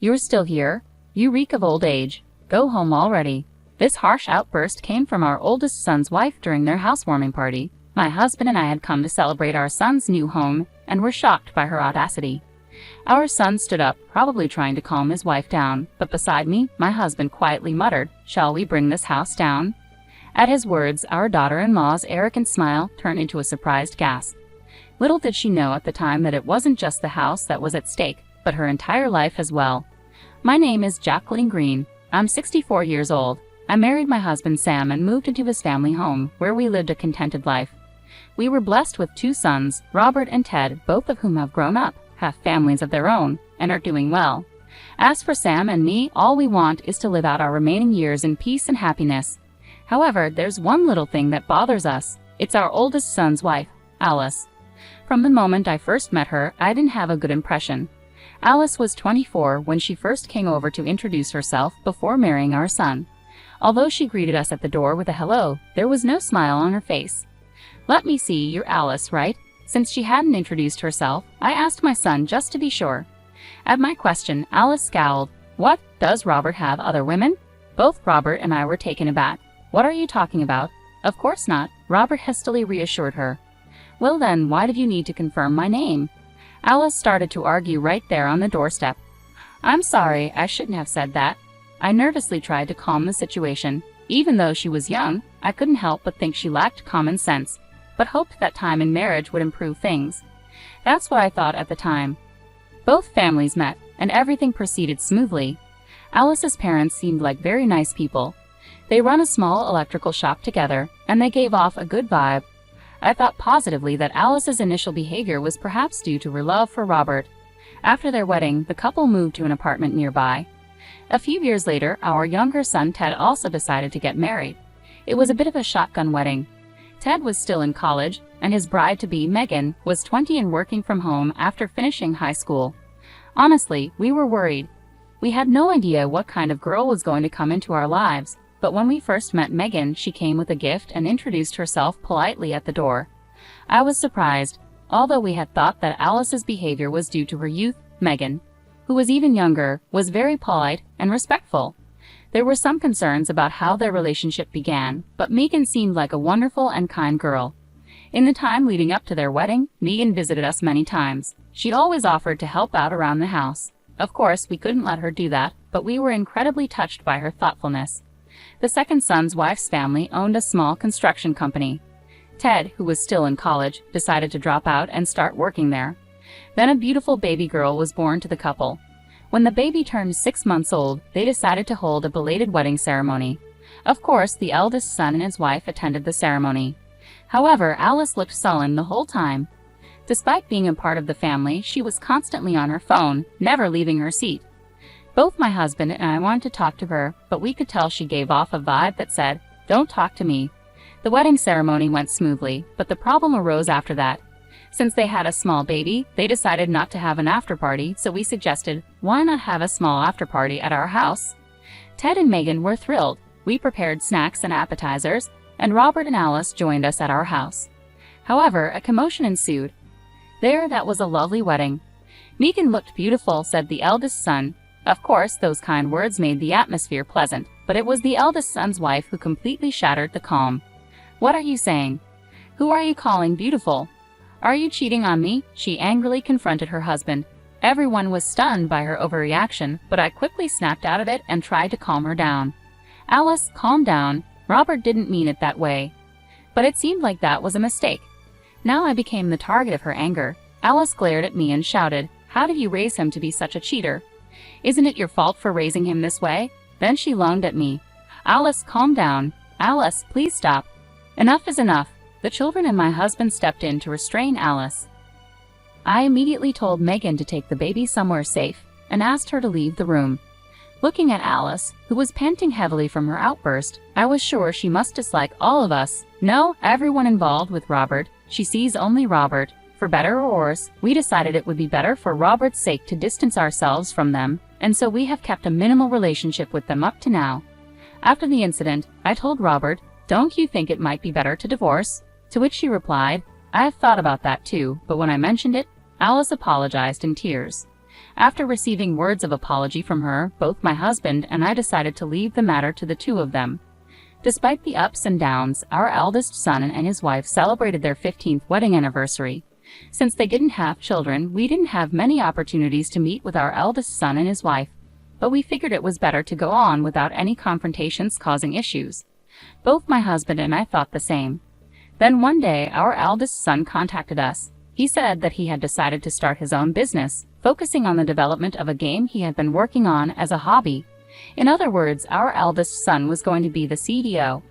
You're still here? You reek of old age. Go home already." This harsh outburst came from our oldest son's wife during their housewarming party. My husband and I had come to celebrate our son's new home and were shocked by her audacity. Our son stood up, probably trying to calm his wife down, but beside me, my husband quietly muttered, "Shall we bring this house down?" At his words, our daughter-in-law's arrogant smile turned into a surprised gasp. Little did she know at the time that it wasn't just the house that was at stake, but her entire life as well. My name is Jacqueline Green. I'm 64 years old. I married my husband Sam and moved into his family home, where we lived a contented life. We were blessed with 2 sons, Robert and Ted, both of whom have grown up, have families of their own, and are doing well. As for Sam and me, all we want is to live out our remaining years in peace and happiness. However, there's one little thing that bothers us. It's our oldest son's wife, Alice. From the moment I first met her, I didn't have a good impression. Alice was 24 when she first came over to introduce herself before marrying our son. Although she greeted us at the door with a hello, there was no smile on her face. "Let me see, you're Alice, right?" Since she hadn't introduced herself, I asked my son just to be sure. At my question, Alice scowled. "What, does Robert have other women?" Both Robert and I were taken aback. "What are you talking about?" "Of course not," Robert hastily reassured her. "Well then, why did you need to confirm my name?" Alice started to argue right there on the doorstep. "I'm sorry, I shouldn't have said that." I nervously tried to calm the situation. Even though she was young, I couldn't help but think she lacked common sense, but hoped that time in marriage would improve things. That's what I thought at the time. Both families met, and everything proceeded smoothly. Alice's parents seemed like very nice people. They run a small electrical shop together, and they gave off a good vibe. I thought positively that Alice's initial behavior was perhaps due to her love for Robert. After their wedding, the couple moved to an apartment nearby. A few years later, our younger son Ted also decided to get married. It was a bit of a shotgun wedding. Ted was still in college, and his bride-to-be, Megan, was 20 and working from home after finishing high school. Honestly, we were worried. We had no idea what kind of girl was going to come into our lives, but when we first met Megan, she came with a gift and introduced herself politely at the door. I was surprised. Although we had thought that Alice's behavior was due to her youth, Megan, who was even younger, was very polite and respectful. There were some concerns about how their relationship began, but Megan seemed like a wonderful and kind girl. In the time leading up to their wedding, Megan visited us many times. She'd always offered to help out around the house. Of course, we couldn't let her do that, but we were incredibly touched by her thoughtfulness. The second son's wife's family owned a small construction company. Ted, who was still in college, decided to drop out and start working there. Then a beautiful baby girl was born to the couple. When the baby turned 6 months old, they decided to hold a belated wedding ceremony. Of course, the eldest son and his wife attended the ceremony. However, Alice looked sullen the whole time. Despite being a part of the family, she was constantly on her phone, never leaving her seat. Both my husband and I wanted to talk to her, but we could tell she gave off a vibe that said, "Don't talk to me." The wedding ceremony went smoothly, but the problem arose after that. Since they had a small baby, they decided not to have an after-party, so we suggested, why not have a small after-party at our house? Ted and Megan were thrilled. We prepared snacks and appetizers, and Robert and Alice joined us at our house. However, a commotion ensued. That was a lovely wedding. "Megan looked beautiful," said the eldest son. Of course, those kind words made the atmosphere pleasant, but it was the eldest son's wife who completely shattered the calm. "What are you saying? Who are you calling beautiful? Are you cheating on me?" she angrily confronted her husband. Everyone was stunned by her overreaction, but I quickly snapped out of it and tried to calm her down. "Alice, calm down. Robert didn't mean it that way." But it seemed like that was a mistake. Now I became the target of her anger. Alice glared at me and shouted, "How did you raise him to be such a cheater? Isn't it your fault for raising him this way?" Then she lunged at me. "Alice, calm down. Alice, please stop. Enough is enough." The children and my husband stepped in to restrain Alice. I immediately told Megan to take the baby somewhere safe and asked her to leave the room. Looking at Alice, who was panting heavily from her outburst, I was sure she must dislike all of us. No, everyone involved with Robert. She sees only Robert. For better or worse, we decided it would be better for Robert's sake to distance ourselves from them, and so we have kept a minimal relationship with them up to now. After the incident, I told Robert, "Don't you think it might be better to divorce?" To which she replied, "I have thought about that too," but when I mentioned it, Alice apologized in tears. After receiving words of apology from her, both my husband and I decided to leave the matter to the two of them. Despite the ups and downs, our eldest son and his wife celebrated their 15th wedding anniversary. Since they didn't have children, we didn't have many opportunities to meet with our eldest son and his wife, but we figured it was better to go on without any confrontations causing issues. Both my husband and I thought the same. Then one day, our eldest son contacted us. He said that he had decided to start his own business, focusing on the development of a game he had been working on as a hobby. In other words, our eldest son was going to be the CDO.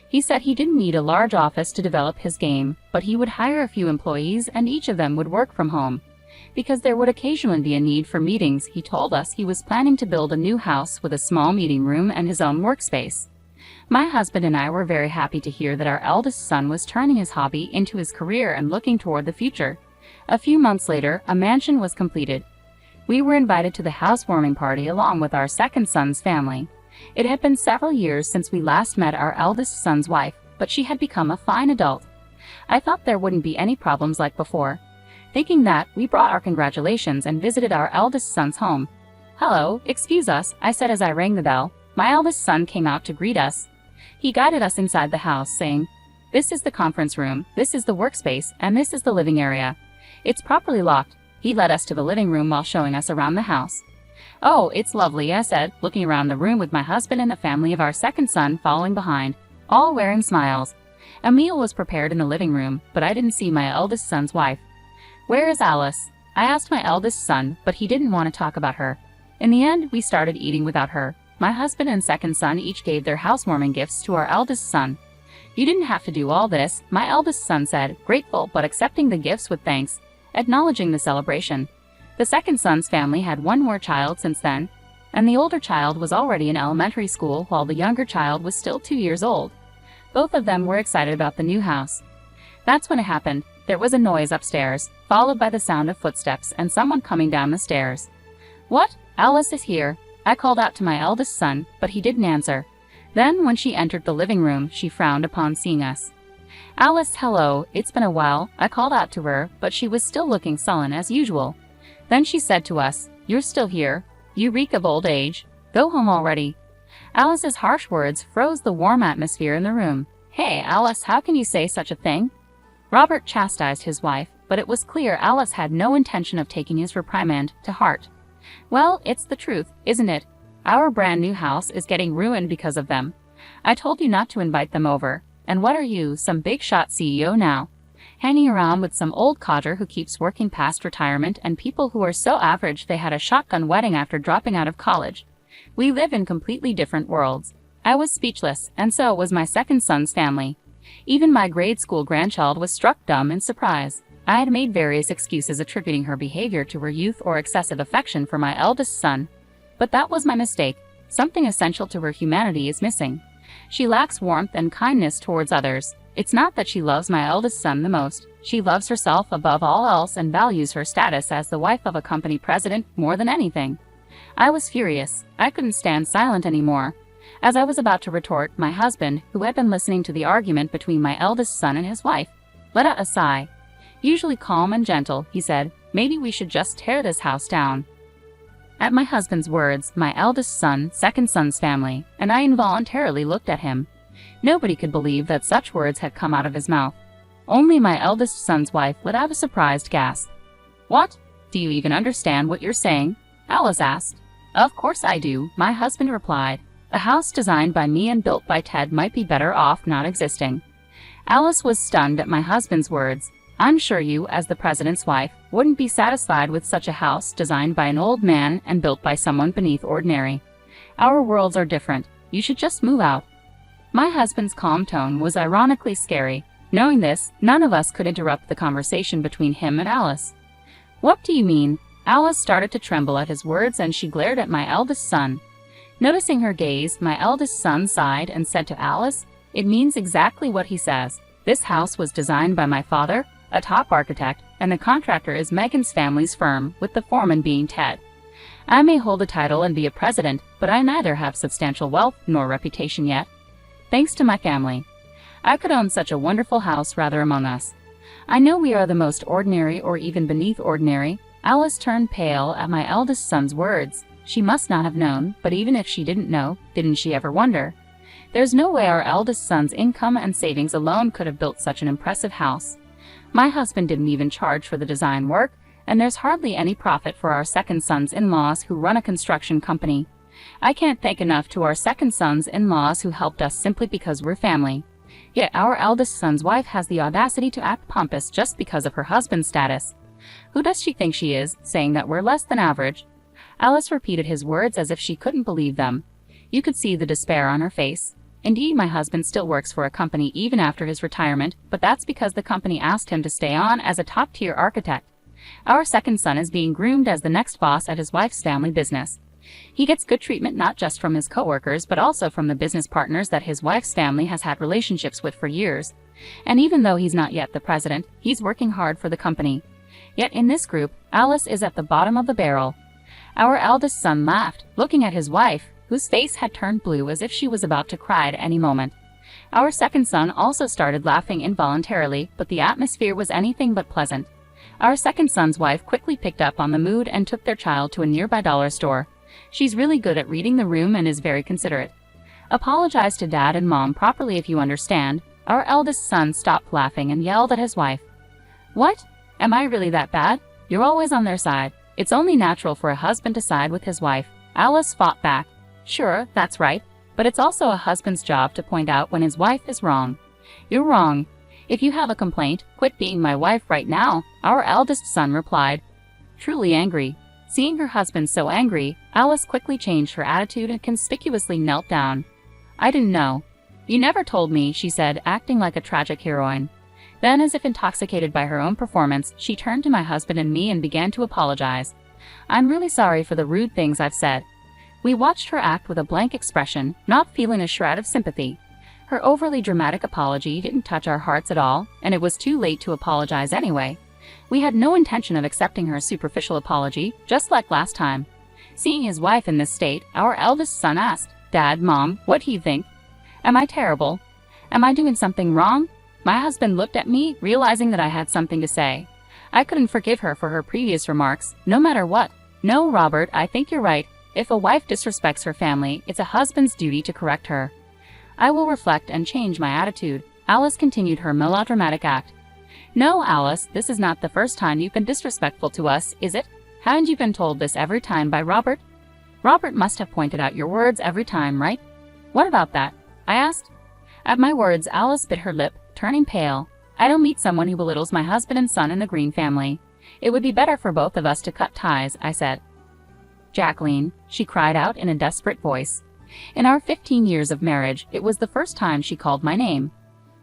He said he didn't need a large office to develop his game, but he would hire a few employees and each of them would work from home. Because there would occasionally be a need for meetings, he told us he was planning to build a new house with a small meeting room and his own workspace. My husband and I were very happy to hear that our eldest son was turning his hobby into his career and looking toward the future. A few months later, a mansion was completed. We were invited to the housewarming party along with our second son's family. It had been several years since we last met our eldest son's wife, but she had become a fine adult. I thought there wouldn't be any problems like before. Thinking that, we brought our congratulations and visited our eldest son's home. "Hello, excuse us," I said as I rang the bell. My eldest son came out to greet us. He guided us inside the house, saying, "This is the conference room, this is the workspace, and this is the living area. It's properly locked." He led us to the living room while showing us around the house. "Oh, it's lovely," I said, looking around the room with my husband and the family of our second son following behind, all wearing smiles. A meal was prepared in the living room, but I didn't see my eldest son's wife. "Where is Alice?" I asked my eldest son, but he didn't want to talk about her. In the end, we started eating without her. My husband and second son each gave their housewarming gifts to our eldest son. "You didn't have to do all this," my eldest son said, grateful but accepting the gifts with thanks, acknowledging the celebration. The second son's family had one more child since then, and the older child was already in elementary school while the younger child was still 2 years old. Both of them were excited about the new house. That's when it happened. There was a noise upstairs, followed by the sound of footsteps and someone coming down the stairs. "What? Alice is here," I called out to my eldest son, but he didn't answer. Then, when she entered the living room, she frowned upon seeing us. "Alice, hello, it's been a while," I called out to her, but she was still looking sullen as usual. Then she said to us, "You're still here. You reek of old age. Go home already." Alice's harsh words froze the warm atmosphere in the room. "Hey, Alice, how can you say such a thing?" Robert chastised his wife, but it was clear Alice had no intention of taking his reprimand to heart. "Well, it's the truth, isn't it? Our brand new house is getting ruined because of them. I told you not to invite them over. And what are you, some big shot CEO now? Hanging around with some old codger who keeps working past retirement and people who are so average they had a shotgun wedding after dropping out of college. We live in completely different worlds." I was speechless, and so was my second son's family. Even my grade school grandchild was struck dumb in surprise. I had made various excuses attributing her behavior to her youth or excessive affection for my eldest son. But that was my mistake. Something essential to her humanity is missing. She lacks warmth and kindness towards others. It's not that she loves my eldest son the most. She loves herself above all else and values her status as the wife of a company president more than anything. I was furious. I couldn't stand silent anymore. As I was about to retort, my husband, who had been listening to the argument between my eldest son and his wife, let out a sigh. Usually calm and gentle, he said, "Maybe we should just tear this house down." At my husband's words, my eldest son, second son's family, and I involuntarily looked at him. Nobody could believe that such words had come out of his mouth. Only my eldest son's wife let out a surprised gasp. "What? Do you even understand what you're saying?" Alice asked. "Of course I do," my husband replied. "A house designed by me and built by Ted might be better off not existing." Alice was stunned at my husband's words. "I'm sure you, as the president's wife, wouldn't be satisfied with such a house designed by an old man and built by someone beneath ordinary. Our worlds are different. You should just move out." My husband's calm tone was ironically scary. Knowing this, none of us could interrupt the conversation between him and Alice. "What do you mean?" Alice started to tremble at his words and she glared at my eldest son. Noticing her gaze, my eldest son sighed and said to Alice, "It means exactly what he says. This house was designed by my father, a top architect, and the contractor is Megan's family's firm, with the foreman being Ted. I may hold a title and be a president, but I neither have substantial wealth nor reputation yet. Thanks to my family, I could own such a wonderful house rather among us. I know we are the most ordinary or even beneath ordinary, Alice turned pale at my eldest son's words. She must not have known, but even if she didn't know, didn't she ever wonder? There's no way our eldest son's income and savings alone could have built such an impressive house. My husband didn't even charge for the design work, and there's hardly any profit for our second son's in-laws who run a construction company. I can't thank enough to our second son's in-laws who helped us simply because we're family. Yet our eldest son's wife has the audacity to act pompous just because of her husband's status. Who does she think she is, saying that we're less than average? Alice repeated his words as if she couldn't believe them. You could see the despair on her face. Indeed, my husband still works for a company even after his retirement, but that's because the company asked him to stay on as a top-tier architect. Our second son is being groomed as the next boss at his wife's family business. He gets good treatment not just from his coworkers but also from the business partners that his wife's family has had relationships with for years. And even though he's not yet the president, he's working hard for the company. Yet in this group, Alice is at the bottom of the barrel. Our eldest son laughed, looking at his wife, whose face had turned blue as if she was about to cry at any moment. Our second son also started laughing involuntarily, but the atmosphere was anything but pleasant. Our second son's wife quickly picked up on the mood and took their child to a nearby dollar store. She's really good at reading the room and is very considerate. Apologize to Dad and Mom properly if you understand. Our eldest son stopped laughing and yelled at his wife. What? Am I really that bad? You're always on their side. It's only natural for a husband to side with his wife. Alice fought back. Sure, that's right, but it's also a husband's job to point out when his wife is wrong. You're wrong. If you have a complaint, quit being my wife right now, our eldest son replied. Truly angry. Seeing her husband so angry, Alice quickly changed her attitude and conspicuously knelt down. I didn't know. You never told me, she said, acting like a tragic heroine. Then, as if intoxicated by her own performance, she turned to my husband and me and began to apologize. I'm really sorry for the rude things I've said. We watched her act with a blank expression, not feeling a shred of sympathy. Her overly dramatic apology didn't touch our hearts at all, and it was too late to apologize anyway. We had no intention of accepting her superficial apology, just like last time. Seeing his wife in this state, our eldest son asked, Dad, Mom, what do you think? Am I terrible? Am I doing something wrong? My husband looked at me, realizing that I had something to say. I couldn't forgive her for her previous remarks, no matter what. No, Robert, I think you're right. If a wife disrespects her family, it's a husband's duty to correct her. I will reflect and change my attitude. Alice continued her melodramatic act. No, Alice, this is not the first time you've been disrespectful to us, is it? Haven't you been told this every time by Robert? Robert must have pointed out your words every time, right? What about that? I asked. At my words, Alice bit her lip, turning pale. I don't meet someone who belittles my husband and son in the Green family. It would be better for both of us to cut ties, I said. Jacqueline, she cried out in a desperate voice. In our 15 years of marriage, it was the first time she called my name.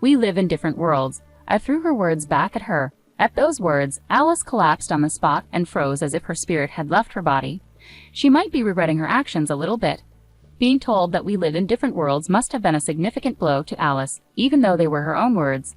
We live in different worlds. I threw her words back at her. At those words, Alice collapsed on the spot and froze as if her spirit had left her body. She might be regretting her actions a little bit. Being told that we live in different worlds must have been a significant blow to Alice, even though they were her own words.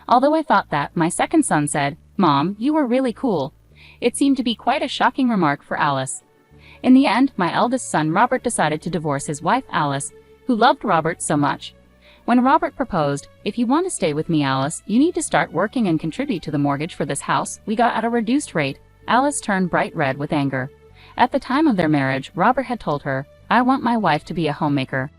Although I thought that, my second son said, Mom, you were really cool. It seemed to be quite a shocking remark for Alice. In the end, my eldest son Robert decided to divorce his wife Alice, who loved Robert so much. When Robert proposed, if you want to stay with me, Alice, you need to start working and contribute to the mortgage for this house we got at a reduced rate, Alice turned bright red with anger. At the time of their marriage, Robert had told her, I want my wife to be a homemaker.